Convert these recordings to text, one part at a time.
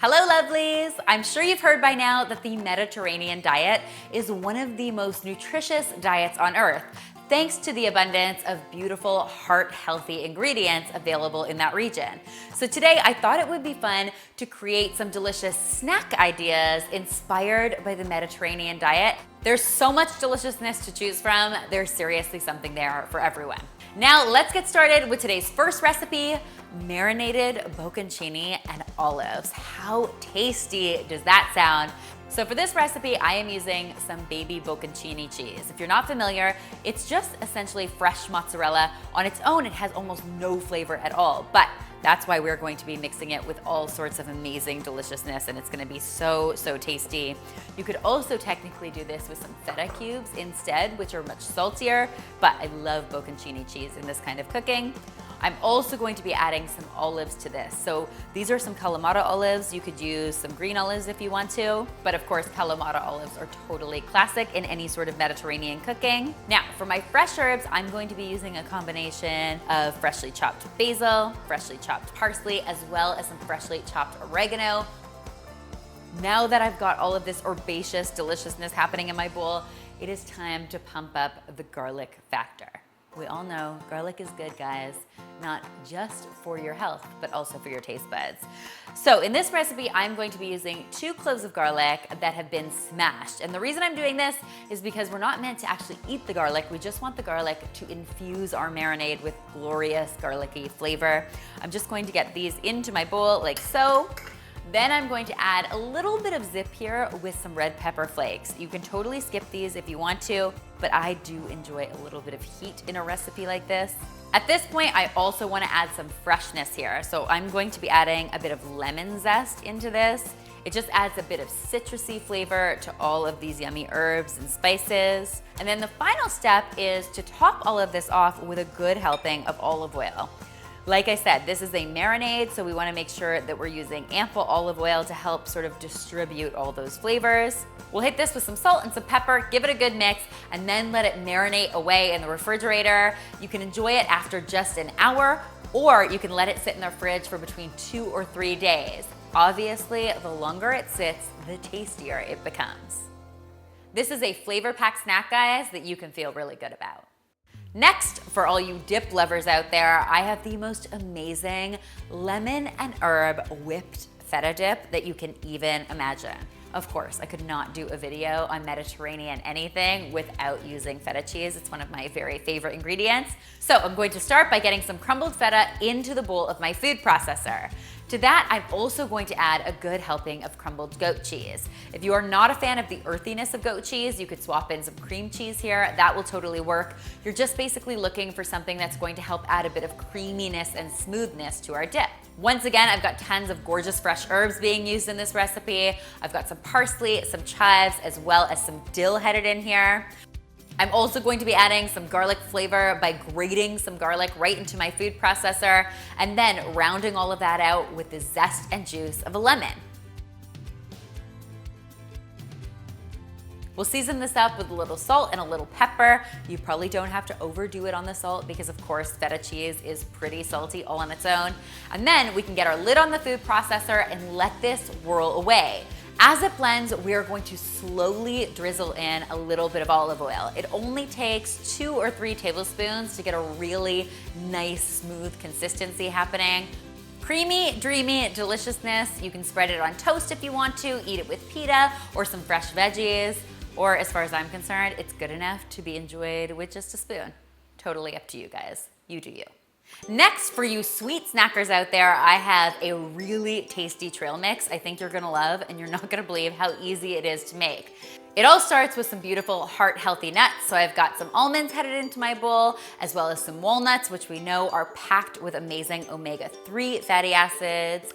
Hello lovelies! I'm sure you've heard by now that the Mediterranean diet is one of the most nutritious diets on earth, thanks to the abundance of beautiful, heart-healthy ingredients available in that region. So today I thought it would be fun to create some delicious snack ideas inspired by the Mediterranean diet. There's so much deliciousness to choose from. There's seriously something there for everyone. Now let's get started with today's first recipe, marinated bocconcini and olives. How tasty does that sound? So for this recipe, I am using some baby bocconcini cheese. If you're not familiar, it's just essentially fresh mozzarella. On its own, it has almost no flavor at all, but that's why we're going to be mixing it with all sorts of amazing deliciousness, and it's gonna be so tasty. You could also technically do this with some feta cubes instead, which are much saltier, but I love bocconcini cheese in this kind of cooking. I'm also going to be adding some olives to this. So these are some Kalamata olives. You could use some green olives if you want to, but of course Kalamata olives are totally classic in any sort of Mediterranean cooking. Now for my fresh herbs, I'm going to be using a combination of freshly chopped basil, freshly chopped parsley, as well as some freshly chopped oregano. Now that I've got all of this herbaceous deliciousness happening in my bowl, it is time to pump up the garlic factor. We all know garlic is good, guys, not just for your health, but also for your taste buds. So in this recipe, I'm going to be using 2 cloves of garlic that have been smashed. And the reason I'm doing this is because we're not meant to actually eat the garlic. We just want the garlic to infuse our marinade with glorious garlicky flavor. I'm just going to get these into my bowl like so. Then I'm going to add a little bit of zip here with some red pepper flakes. You can totally skip these if you want to, but I do enjoy a little bit of heat in a recipe like this. At this point, I also want to add some freshness here. So I'm going to be adding a bit of lemon zest into this. It just adds a bit of citrusy flavor to all of these yummy herbs and spices. And then the final step is to top all of this off with a good helping of olive oil. Like I said, this is a marinade, so we want to make sure that we're using ample olive oil to help sort of distribute all those flavors. We'll hit this with some salt and some pepper, give it a good mix, and then let it marinate away in the refrigerator. You can enjoy it after just an hour, or you can let it sit in the fridge for between 2 or 3 days. Obviously, the longer it sits, the tastier it becomes. This is a flavor-packed snack, guys, that you can feel really good about. Next, for all you dip lovers out there, I have the most amazing lemon and herb whipped feta dip that you can even imagine. Of course, I could not do a video on Mediterranean anything without using feta cheese. It's one of my very favorite ingredients. So I'm going to start by getting some crumbled feta into the bowl of my food processor. To that, I'm also going to add a good helping of crumbled goat cheese. If you are not a fan of the earthiness of goat cheese, you could swap in some cream cheese here. That will totally work. You're just basically looking for something that's going to help add a bit of creaminess and smoothness to our dip. Once again, I've got tons of gorgeous fresh herbs being used in this recipe. I've got some parsley, some chives, as well as some dill headed in here. I'm also going to be adding some garlic flavor by grating some garlic right into my food processor and then rounding all of that out with the zest and juice of a lemon. We'll season this up with a little salt and a little pepper. You probably don't have to overdo it on the salt because of course feta cheese is pretty salty all on its own. And then we can get our lid on the food processor and let this whirl away. As it blends, we are going to slowly drizzle in a little bit of olive oil. It only takes 2 or 3 tablespoons to get a really nice, smooth consistency happening. Creamy, dreamy deliciousness. You can spread it on toast if you want to, eat it with pita or some fresh veggies, or as far as I'm concerned, it's good enough to be enjoyed with just a spoon. Totally up to you guys. You do you. Next, for you sweet snackers out there, I have a really tasty trail mix I think you're gonna love, and you're not gonna believe how easy it is to make. It all starts with some beautiful heart-healthy nuts. So I've got some almonds headed into my bowl, as well as some walnuts, which we know are packed with amazing omega-3 fatty acids.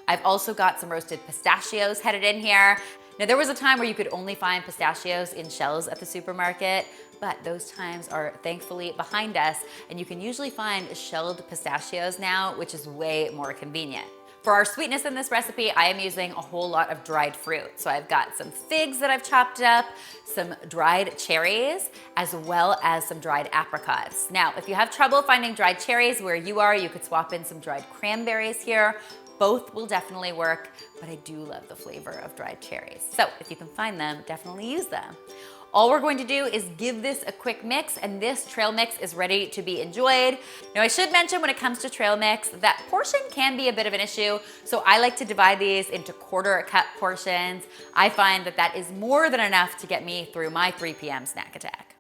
I've also got some roasted pistachios headed in here. Now there was a time where you could only find pistachios in shells at the supermarket, but those times are thankfully behind us, and you can usually find shelled pistachios now, which is way more convenient. For our sweetness in this recipe, I am using a whole lot of dried fruit. So I've got some figs that I've chopped up, some dried cherries, as well as some dried apricots. Now, if you have trouble finding dried cherries where you are, you could swap in some dried cranberries here, Both will definitely work, but I do love the flavor of dried cherries. So if you can find them, definitely use them. All we're going to do is give this a quick mix, and this trail mix is ready to be enjoyed. Now, I should mention when it comes to trail mix that portion can be a bit of an issue, so I like to divide these into quarter cup portions. I find that that is more than enough to get me through my 3 p.m. snack attack.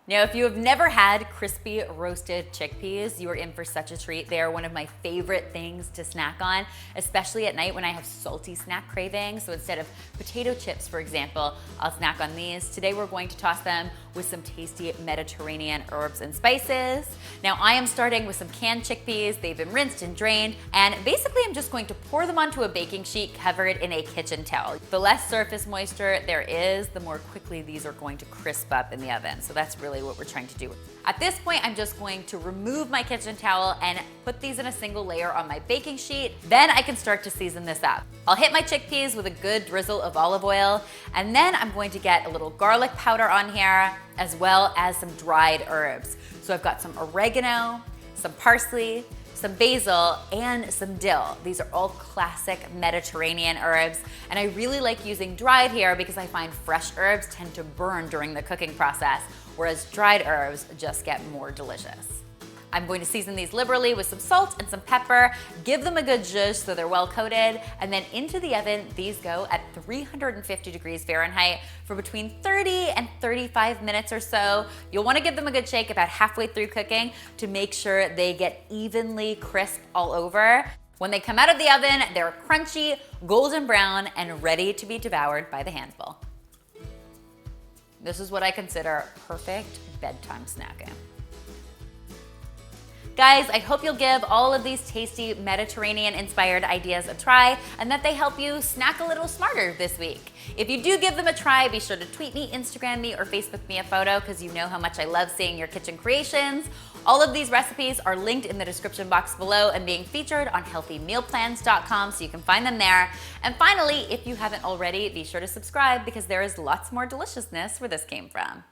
Now, if you have never had crispy roasted chickpeas, you are in for such a treat. They are one of my favorite things to snack on, especially at night when I have salty snack cravings. So instead of potato chips, for example, I'll snack on these. Today, we're going to toss them with some tasty Mediterranean herbs and spices. Now, I am starting with some canned chickpeas. They've been rinsed and drained, and basically I'm just going to pour them onto a baking sheet covered in a kitchen towel. The less surface moisture there is, the more quickly these are going to crisp up in the oven. So that's really what we're trying to do. At this point, I'm just going to remove my kitchen towel and put these in a single layer on my baking sheet. Then I can start to season this up. I'll hit my chickpeas with a good drizzle of olive oil, and then I'm going to get a little garlic powder on here, as well as some dried herbs. So I've got some oregano, some parsley, some basil, and some dill. These are all classic Mediterranean herbs, and I really like using dried here because I find fresh herbs tend to burn during the cooking process, whereas dried herbs just get more delicious. I'm going to season these liberally with some salt and some pepper, give them a good zhuzh so they're well coated, and then into the oven, these go at 350 degrees Fahrenheit for between 30 and 35 minutes or so. You'll want to give them a good shake about halfway through cooking to make sure they get evenly crisp all over. When they come out of the oven, they're crunchy, golden brown, and ready to be devoured by the handful. This is what I consider perfect bedtime snacking. Guys, I hope you'll give all of these tasty Mediterranean-inspired ideas a try and that they help you snack a little smarter this week. If you do give them a try, be sure to tweet me, Instagram me, or Facebook me a photo because you know how much I love seeing your kitchen creations. All of these recipes are linked in the description box below and being featured on healthymealplans.com, so you can find them there. And finally, if you haven't already, be sure to subscribe because there is lots more deliciousness where this came from.